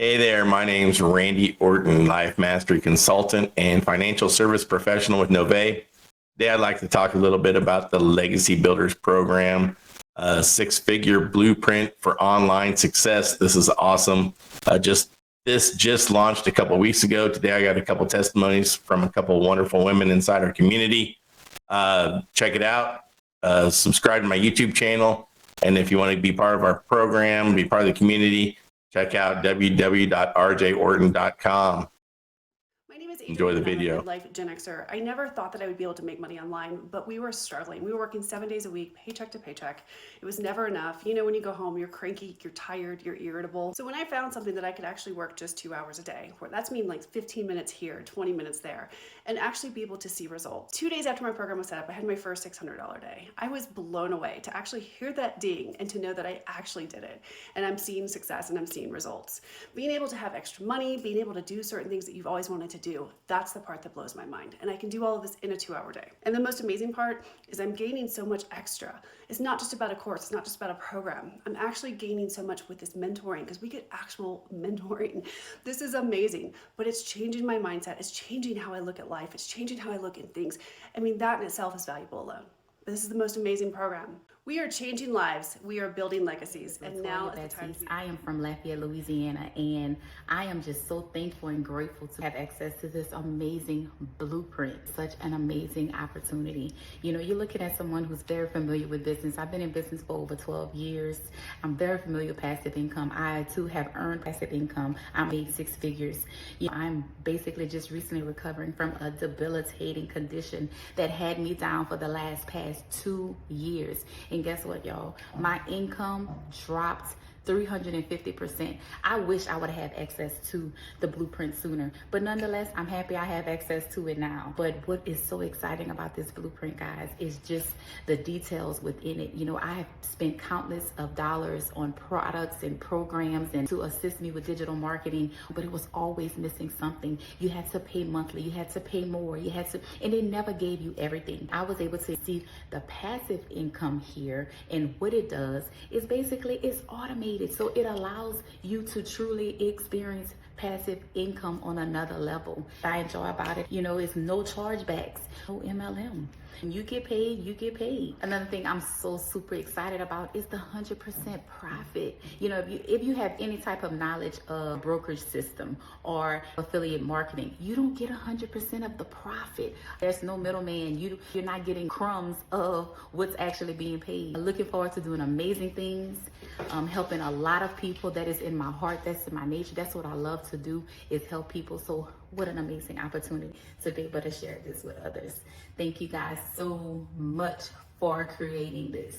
Hey there, my name's Randy Orton, Life Mastery Consultant and Financial Service Professional with Nomad. Today I'd like to talk a little bit about the Legacy Builders Program, a six-figure blueprint for online success. This is awesome. This just launched a couple weeks ago. Today I got a couple testimonies from a couple wonderful women inside our community. Check it out. Subscribe to my YouTube channel. And if you want to be part of our program, be part of the community, check out www.rjorton.com. Enjoy the video. Midlife Gen Xer. I never thought that I would be able to make money online, but we were struggling. We were working 7 days a week, paycheck to paycheck. It was never enough. You know, when you go home, you're cranky, you're tired, you're irritable. So when I found something that I could actually work just 2 hours a day, where that's mean like 15 minutes here, 20 minutes there, and actually be able to see results. 2 days after my program was set up, I had my first $600 day. I was blown away to actually hear that ding and to know that I actually did it. And I'm seeing success and I'm seeing results. Being able to have extra money, being able to do certain things that you've always wanted to do, that's the part that blows my mind. And I can do all of this in a 2-hour day. And the most amazing part is I'm gaining so much extra. It's not just about a course, it's not just about a program. I'm actually gaining so much with this mentoring because we get actual mentoring. This is amazing, but it's changing my mindset. It's changing how I look at life. It's changing how I look at things. I mean, that in itself is valuable alone. But this is the most amazing program. We are changing lives. We are building legacies. And now is the time to be. I am from Lafayette, Louisiana, and I am just so thankful and grateful to have access to this amazing blueprint. Such an amazing opportunity. You know, you're looking at someone who's very familiar with business. I've been in business for over 12 years. I'm very familiar with passive income. I too have earned passive income. I made 6 figures. You know, I'm basically just recently recovering from a debilitating condition that had me down for the past 2 years. And guess what, y'all? My income dropped 350%. I wish I would have access to the blueprint sooner, but nonetheless, I'm happy I have access to it now. But what is so exciting about this blueprint, guys, is just the details within it. You know, I have spent countless of dollars on products and programs and to assist me with digital marketing, but it was always missing something. You had to pay monthly, you had to pay more, and they never gave you everything. I was able to see the passive income here, and what it does is basically it's automated. So it allows you to truly experience passive income on another level. I enjoy about it, you know, it's no chargebacks, no MLM. When you get paid, you get paid. Another thing I'm so super excited about is the 100% profit. You know, if you have any type of knowledge of brokerage system or affiliate marketing, you don't get 100% of the profit. There's no middleman. You're not getting crumbs of what's actually being paid. I'm looking forward to doing amazing things, helping a lot of people. That is in my heart. That's in my nature. That's what I love to do, is help people. So what an amazing opportunity to be able to share this with others. Thank you guys so much for creating this.